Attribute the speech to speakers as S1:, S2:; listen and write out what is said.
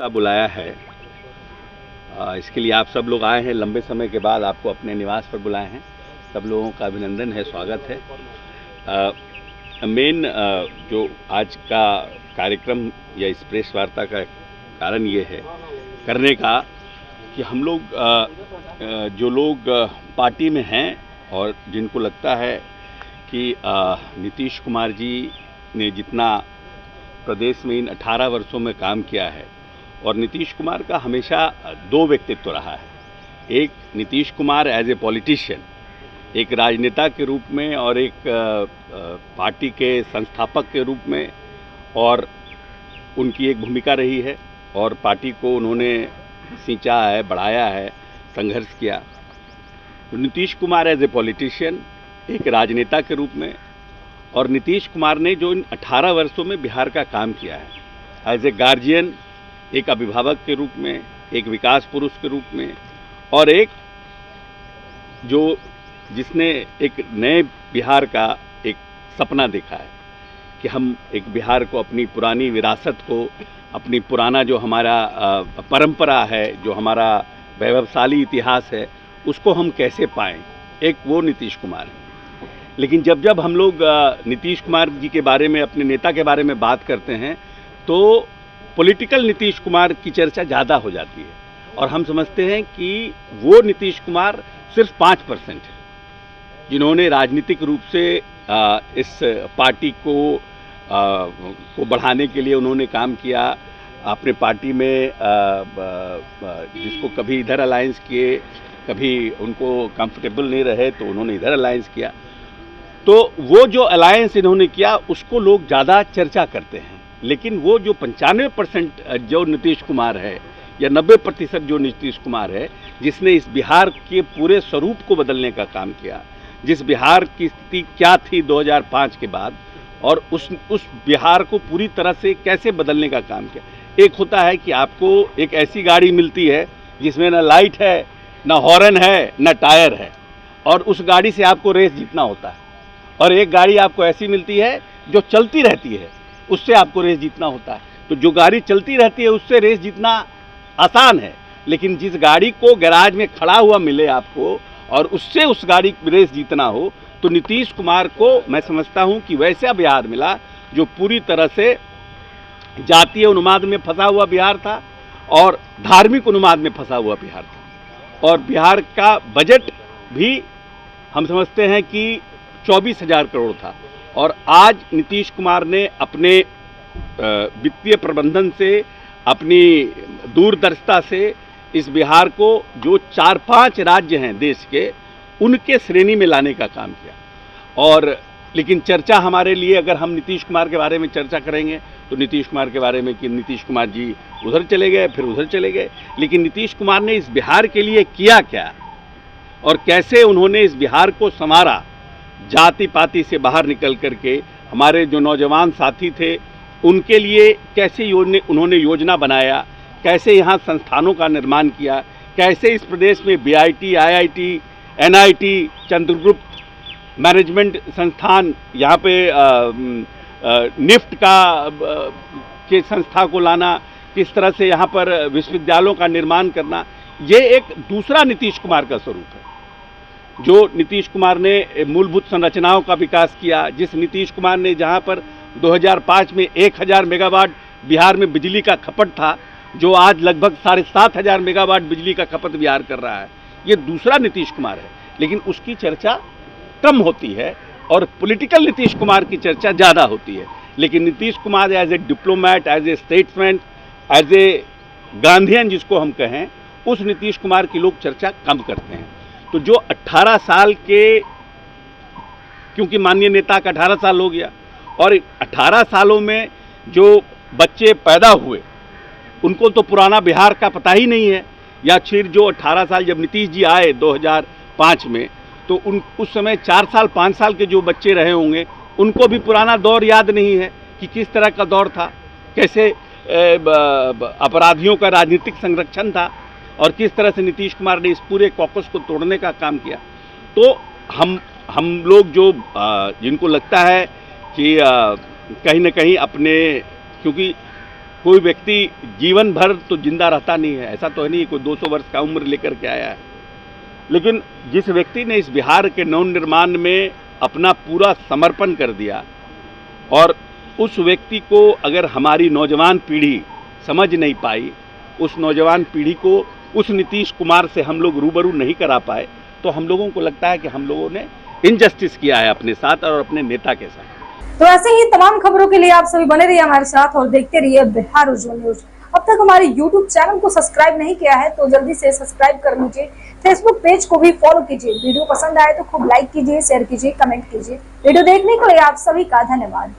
S1: का बुलाया है। इसके लिए आप सब लोग आए हैं, लंबे समय के बाद आपको अपने निवास पर बुलाए हैं। सब लोगों का अभिनंदन है, स्वागत है। मेन जो आज का कार्यक्रम या इस प्रेस वार्ता का कारण ये है करने का कि हम लोग जो लोग पार्टी में हैं और जिनको लगता है कि नीतीश कुमार जी ने जितना प्रदेश में इन 18 वर्षों में काम किया है, और नीतीश कुमार का हमेशा दो व्यक्तित्व रहा है। एक Nitish Kumar as a politician, एक राजनेता के रूप में और एक पार्टी के संस्थापक के रूप में, और उनकी एक भूमिका रही है और पार्टी को उन्होंने सींचा है, बढ़ाया है, संघर्ष किया। तो Nitish Kumar as a politician, एक राजनेता के रूप में, और नीतीश कुमार ने जो इन 18 वर्षों में बिहार का काम किया है एज ए गार्जियन, एक अभिभावक के रूप में, एक विकास पुरुष के रूप में, और एक जिसने एक नए बिहार का एक सपना देखा है कि हम एक बिहार को, अपनी पुरानी विरासत को, अपनी पुराना जो हमारा परंपरा है, जो हमारा वैभवशाली इतिहास है, उसको हम कैसे पाएं। एक वो नीतीश कुमार है। लेकिन जब हम लोग नीतीश कुमार जी के बारे में, अपने नेता के बारे में बात करते हैं, तो पॉलिटिकल नीतीश कुमार की चर्चा ज़्यादा हो जाती है और हम समझते हैं कि वो नीतीश कुमार सिर्फ 5% है जिन्होंने राजनीतिक रूप से इस पार्टी को बढ़ाने के लिए उन्होंने काम किया। अपने पार्टी में जिसको कभी इधर अलायंस किए, कभी उनको कंफर्टेबल नहीं रहे तो उन्होंने इधर अलायंस किया। तो वो जो अलायंस इन्होंने किया उसको लोग ज़्यादा चर्चा करते हैं। लेकिन वो जो 95% जो नीतीश कुमार है, या 90% जो नीतीश कुमार है, जिसने इस बिहार के पूरे स्वरूप को बदलने का काम किया, जिस बिहार की स्थिति क्या थी 2005 के बाद, और उस बिहार को पूरी तरह से कैसे बदलने का काम किया। एक होता है कि आपको एक ऐसी गाड़ी मिलती है जिसमें ना लाइट है, ना हॉर्न है, ना टायर है, और उस गाड़ी से आपको रेस जीतना होता है। और एक गाड़ी आपको ऐसी मिलती है जो चलती रहती है, उससे आपको रेस जीतना होता है। तो जो गाड़ी चलती रहती है उससे रेस जीतना आसान है, लेकिन जिस गाड़ी को गैराज में खड़ा हुआ मिले आपको और उससे उस गाड़ी की रेस जीतना हो, तो नीतीश कुमार को मैं समझता हूं कि वैसा बिहार मिला जो पूरी तरह से जातीय उन्माद में फंसा हुआ बिहार था और धार्मिक उन्माद में फंसा हुआ बिहार था। और बिहार का बजट भी हम समझते हैं कि 24,000 करोड़ था, और आज नीतीश कुमार ने अपने वित्तीय प्रबंधन से, अपनी दूरदर्शिता से इस बिहार को, जो 4-5 राज्य हैं देश के, उनके श्रेणी में लाने का काम किया। और लेकिन चर्चा हमारे लिए, अगर हम नीतीश कुमार के बारे में चर्चा करेंगे तो नीतीश कुमार के बारे में कि नीतीश कुमार जी उधर चले गए, फिर उधर चले गए। लेकिन नीतीश कुमार ने इस बिहार के लिए किया क्या और कैसे उन्होंने इस बिहार को संवारा, जाति पाति से बाहर निकल करके। हमारे जो नौजवान साथी थे उनके लिए कैसे उन्होंने योजना बनाया, कैसे यहाँ संस्थानों का निर्माण किया, कैसे इस प्रदेश में BIT, IIT, NIT, Chandragupta management संस्थान, यहाँ पे निफ्ट के संस्था को लाना, किस तरह से यहाँ पर विश्वविद्यालयों का निर्माण करना, ये एक दूसरा नीतीश कुमार का स्वरूप है। जो नीतीश कुमार ने मूलभूत संरचनाओं का विकास किया, जिस नीतीश कुमार ने जहां पर 2005 में 1000 मेगावाट बिहार में बिजली का खपत था, जो आज लगभग 7,500 मेगावाट बिजली का खपत बिहार कर रहा है, ये दूसरा नीतीश कुमार है। लेकिन उसकी चर्चा कम होती है और पॉलिटिकल नीतीश कुमार की चर्चा ज़्यादा होती है। लेकिन Nitish Kumar as a diplomat, as a statesman, as a Gandhian जिसको हम कहें, उस नीतीश कुमार की लोग चर्चा कम करते हैं। तो जो 18 साल के, क्योंकि माननीय नेता का 18 साल हो गया, और 18 सालों में जो बच्चे पैदा हुए उनको तो पुराना बिहार का पता ही नहीं है, या फिर जो 18 साल जब नीतीश जी आए 2005 में, तो उस समय 4 साल 5 साल के जो बच्चे रहे होंगे उनको भी पुराना दौर याद नहीं है कि किस तरह का दौर था, कैसे अपराधियों का राजनीतिक संरक्षण था, और किस तरह से नीतीश कुमार ने इस पूरे कॉकस को तोड़ने का काम किया। तो हम लोग जो जिनको लगता है कि कहीं न कहीं अपने, क्योंकि कोई व्यक्ति जीवन भर तो जिंदा रहता नहीं है, ऐसा तो है नहीं कोई 200 वर्ष का उम्र लेकर के आया है। लेकिन जिस व्यक्ति ने इस बिहार के नवनिर्माण में अपना पूरा समर्पण कर दिया, और उस व्यक्ति को अगर हमारी नौजवान पीढ़ी समझ नहीं पाई, उस नौजवान पीढ़ी को उस नीतीश कुमार से हम लोग रूबरू नहीं करा पाए, तो हम लोगों को लगता है कि हम लोगों ने इनजस्टिस किया है अपने साथ और अपने नेता के साथ।
S2: तो ऐसे ही तमाम खबरों के लिए आप सभी बने रहिए हमारे साथ और देखते रहिए बिहार उज्जवल न्यूज। अब तक हमारे YouTube चैनल को सब्सक्राइब नहीं किया है तो जल्दी से सब्सक्राइब कर लीजिए। फेसबुक पेज को भी फॉलो कीजिए। वीडियो पसंद आए तो खूब लाइक कीजिए, शेयर कीजिए, कमेंट कीजिए। वीडियो देखने के लिए आप सभी का धन्यवाद।